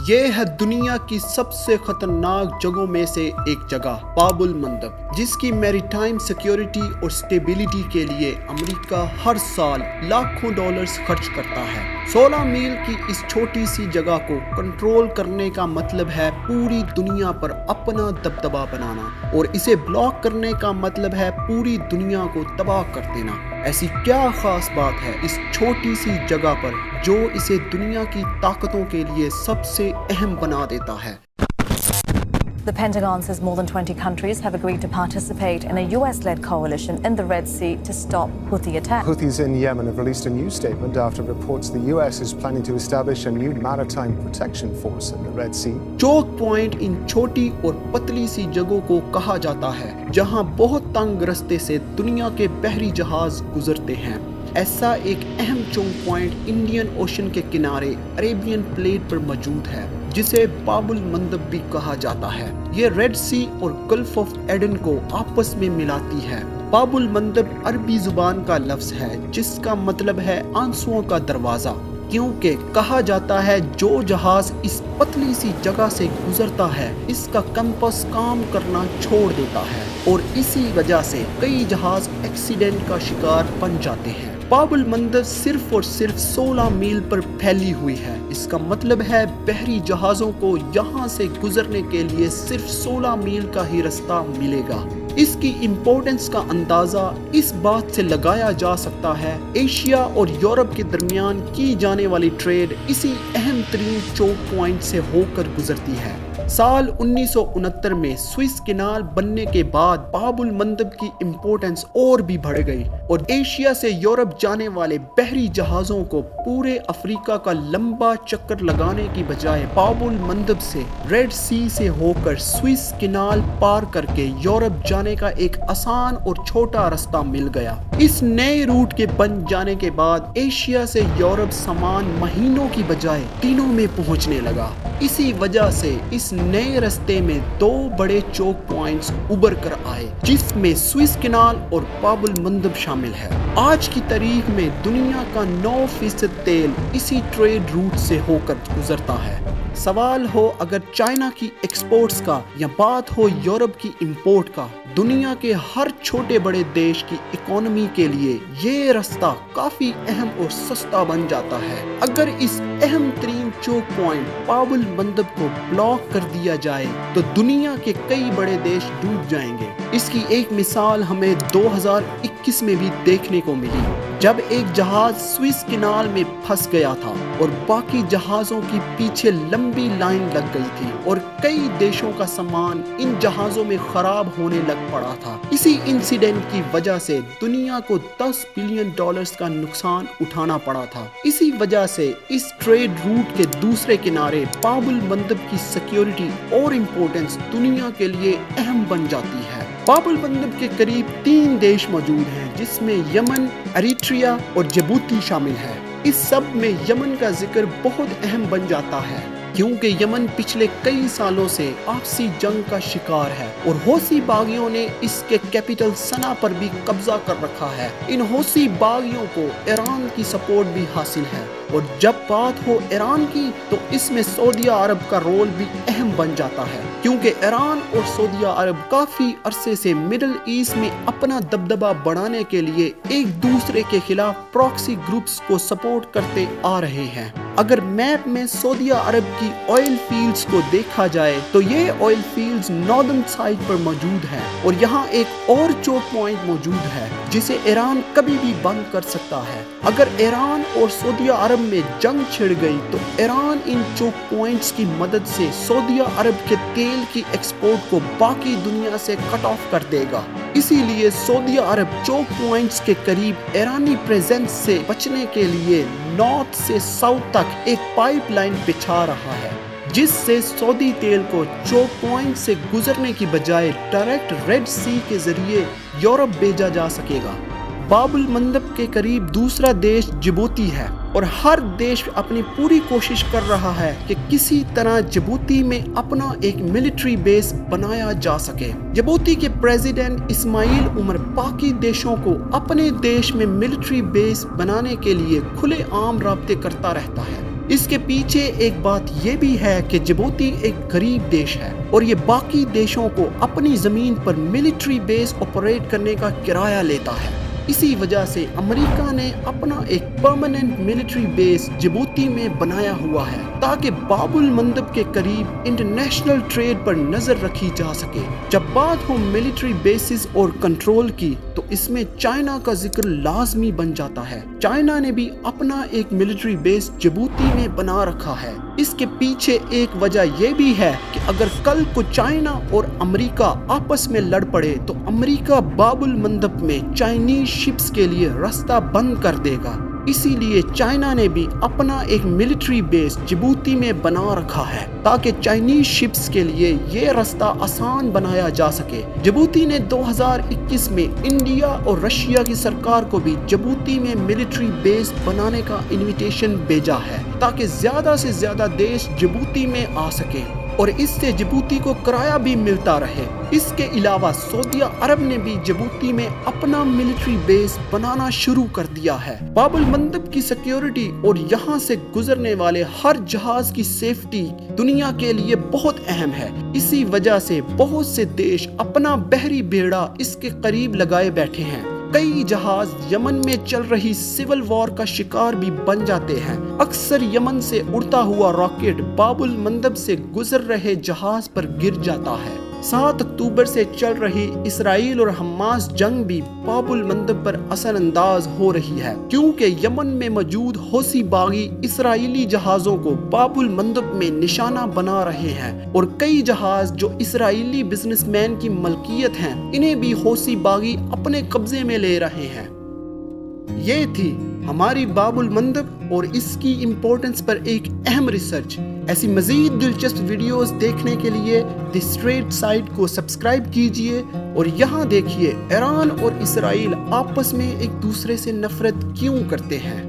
یہ ہے دنیا کی سب سے خطرناک جگہوں میں سے ایک جگہ باب المندب، جس کی میری ٹائم سیکیورٹی اور سٹیبلٹی کے لیے امریکہ ہر سال لاکھوں ڈالرز خرچ کرتا ہے۔ 16 میل کی اس چھوٹی سی جگہ کو کنٹرول کرنے کا مطلب ہے پوری دنیا پر اپنا دبدبہ بنانا، اور اسے بلاک کرنے کا مطلب ہے پوری دنیا کو تباہ کر دینا۔ ایسی کیا خاص بات ہے اس چھوٹی سی جگہ پر جو اسے دنیا کی طاقتوں کے لیے سب سے اہم بنا دیتا ہے؟ The Pentagon says more than 20 countries have agreed to participate in a US-led coalition in the Red Sea to stop Houthi attacks. Houthis in Yemen have released a new statement after reports the US is planning to establish a new maritime protection force in the Red Sea. Chowk point in چھوٹی اور پتلی سی جگہوں کو کہا جاتا ہے جہاں بہت تنگ رستے سے دنیا کے بحری جہاز گزرتے ہیں۔ ایسا ایک اہم چوک پوائنٹ انڈین اوشن کے کنارے عربین پلیٹ پر موجود ہے جسے باب المندب بھی کہا جاتا ہے۔ یہ ریڈ سی اور گلف آف ایڈن کو آپس میں ملاتی ہے۔ باب المندب عربی زبان کا لفظ ہے جس کا مطلب ہے آنسوؤں کا دروازہ، کیونکہ کہا جاتا ہے جو جہاز اس پتلی سی جگہ سے گزرتا ہے اس کا کمپس کام کرنا چھوڑ دیتا ہے، اور اسی وجہ سے کئی جہاز ایکسیڈنٹ کا شکار بن جاتے ہیں۔ باب المندب صرف اور صرف 16 میل پر پھیلی ہوئی ہے۔ اس کا مطلب ہے بحری جہازوں کو یہاں سے گزرنے کے لیے صرف 16 میل کا ہی رستہ ملے گا۔ اس کی امپورٹنس کا اندازہ اس بات سے لگایا جا سکتا ہے ایشیا اور یورپ کے درمیان کی جانے والی ٹریڈ اسی اہم ترین چوک پوائنٹ سے ہو کر گزرتی ہے۔ سال 1969 میں سوئس کینال بننے کے بعد باب المندب کی امپورٹنس اور بھی بڑھ گئی، اور ایشیا سے یورپ جانے والے بحری جہازوں کو پورے افریقہ کا لمبا چکر لگانے کی بجائے باب المندب سے ریڈ سی سے ہو کر سوئس کینال پار کر کے یورپ جانے کا ایک آسان اور چھوٹا رستہ مل گیا۔ اس نئے روٹ کے بن جانے کے بعد ایشیا سے یورپ سامان مہینوں کی بجائے دنوں میں پہنچنے لگا۔ اسی وجہ سے اس نئے رستے میں 2 بڑے چوک پوائنٹس ابھر کر آئے جس میں سوئس کینال اور باب المندب شامل ہے۔ آج کی تاریخ میں دنیا کا 9% تیل اسی ٹریڈ روٹ سے ہو کر گزرتا ہے۔ سوال ہو اگر چائنا کی ایکسپورٹس کا یا بات ہو یورپ کی امپورٹ کا، دنیا کے ہر چھوٹے بڑے دیش کی اکانومی کے لیے یہ رستہ کافی اہم اور سستا بن جاتا ہے۔ اگر اس اہم ترین چوک پوائنٹ باب المندب کو بلاک کر دیا جائے تو دنیا کے کئی بڑے دیش ڈوب جائیں گے۔ اس کی ایک مثال ہمیں 2021 میں بھی دیکھنے کو ملی، جب ایک جہاز سوئس کینال میں پھنس گیا تھا اور باقی جہازوں کی پیچھے لمبی لائن لگ گئی تھی، اور کئی دیشوں کا سامان ان جہازوں میں خراب ہونے لگ پڑا تھا۔ اسی انسیڈنٹ کی وجہ سے دنیا کو $10 بلین کا نقصان اٹھانا پڑا تھا۔ اسی وجہ سے اس ٹریڈ روٹ کے دوسرے کنارے باب المندب کی سیکیورٹی اور امپورٹنس دنیا کے لیے اہم بن جاتی ہے۔ باب المندب کے قریب 3 دیش موجود ہیں جس میں یمن، اریٹریا اور جبوتی شامل ہے۔ اس سب میں یمن کا ذکر بہت اہم بن جاتا ہے کیونکہ یمن پچھلے کئی سالوں سے آپسی جنگ کا شکار ہے، اور حوثی باغیوں نے اس کے کیپٹل سنا پر بھی قبضہ کر رکھا ہے۔ ان حوثی باغیوں کو ایران کی سپورٹ بھی حاصل ہے، اور جب بات ہو ایران کی تو اس میں سعودیہ عرب کا رول بھی اہم بن جاتا ہے، کیونکہ ایران اور سعودیہ عرب کافی عرصے سے مڈل ایسٹ میں اپنا دبدبہ بڑھانے کے لیے ایک دوسرے کے خلاف پراکسی گروپس کو سپورٹ کرتے آ رہے ہیں۔ اگر میپ میں سعودیہ عرب کی آئل فیلڈز کو دیکھا جائے تو یہ آئل فیلڈز ناردرن سائڈ پر موجود ہے، اور یہاں ایک اور چوک پوائنٹ موجود ہے جسے ایران کبھی بھی بند کر سکتا ہے۔ اگر ایران اور سعودیہ عرب میں جنگ چھڑ گئی تو ایران ان چوک پوائنٹس کی مدد سے سعودیہ عرب کے تیل کی ایکسپورٹ کو باقی دنیا سے کٹ آف کر دے گا۔ اسی لیے سعودیہ عرب چوک پوائنٹس کے قریب ایرانی پریزنس سے بچنے کے لیے نارتھ سے ساؤتھ تک ایک پائپ لائن بچھا رہا ہے، جس سے سعودی تیل کو چوک پوائنٹ سے گزرنے کی بجائے ڈائریکٹ ریڈ سی کے ذریعے یورپ بھیجا جا سکے گا۔ باب المندب کے قریب دوسرا دیش جبوتی ہے، اور ہر دیش اپنی پوری کوشش کر رہا ہے کہ کسی طرح جبوتی میں اپنا ایک ملٹری بیس بنایا جا سکے۔ جبوتی کے پریزیڈنٹ اسماعیل عمر باقی دیشوں کو اپنے دیش میں ملٹری بیس بنانے کے لیے کھلے عام رابطے کرتا رہتا ہے۔ اس کے پیچھے ایک بات یہ بھی ہے کہ جبوتی ایک غریب دیش ہے اور یہ باقی دیشوں کو اپنی زمین پر ملٹری بیس آپریٹ کرنے کا کرایہ لیتا ہے۔ اسی وجہ سے امریکہ نے اپنا ایک پرماننٹ ملٹری بیس جبوتی میں بنایا ہوا ہے تاکہ باب المندب کے قریب انٹرنیشنل ٹریڈ پر نظر رکھی جا سکے۔ جب بات ہو ملٹری بیسز اور کنٹرول کی تو اس میں چائنا کا ذکر لازمی بن جاتا ہے۔ چائنا نے بھی اپنا ایک ملٹری بیس جبوتی میں بنا رکھا ہے۔ اس کے پیچھے ایک وجہ یہ بھی ہے کہ اگر کل کو چائنا اور امریکہ آپس میں لڑ پڑے تو امریکہ باب المندب میں چائنیز شپس کے لیے راستہ بند کر دے گا۔ اسی لیے چائنا نے بھی اپنا ایک ملٹری بیس جبوتی میں بنا رکھا ہے تاکہ چائنیز شپس کے لیے یہ راستہ آسان بنایا جا سکے۔ جبوتی نے 2021 میں انڈیا اور رشیا کی سرکار کو بھی جبوتی میں ملٹری بیس بنانے کا انویٹیشن بھیجا ہے تاکہ زیادہ سے زیادہ دیش جبوتی میں آ سکے اور اس سے جبوتی کو کرایہ بھی ملتا رہے۔ اس کے علاوہ سعودیہ عرب نے بھی جبوتی میں اپنا ملٹری بیس بنانا شروع کر دیا ہے۔ باب المندب کی سیکیورٹی اور یہاں سے گزرنے والے ہر جہاز کی سیفٹی دنیا کے لیے بہت اہم ہے۔ اسی وجہ سے بہت سے دیش اپنا بحری بیڑا اس کے قریب لگائے بیٹھے ہیں۔ کئی جہاز یمن میں چل رہی سول وار کا شکار بھی بن جاتے ہیں۔ اکثر یمن سے اڑتا ہوا راکٹ باب المندب سے گزر رہے جہاز پر گر جاتا ہے۔ 7 اکتوبر سے چل رہی اسرائیل اور حماس جنگ بھی باب المندب پر اثر انداز ہو رہی ہے کیونکہ یمن میں موجود حوثی باغی اسرائیلی جہازوں کو باب المندب میں نشانہ بنا رہے ہیں اور کئی جہاز جو اسرائیلی بزنس مین کی ملکیت ہیں انہیں بھی حوثی باغی اپنے قبضے میں لے رہے ہیں۔ یہ تھی ہماری باب المندب اور اس کی امپورٹنس پر ایک اہم ریسرچ۔ ایسی مزید دلچسپ ویڈیوز دیکھنے کے لیے دی اسٹریٹ سائٹ کو سبسکرائب کیجئے اور یہاں دیکھیے ایران اور اسرائیل آپس میں ایک دوسرے سے نفرت کیوں کرتے ہیں۔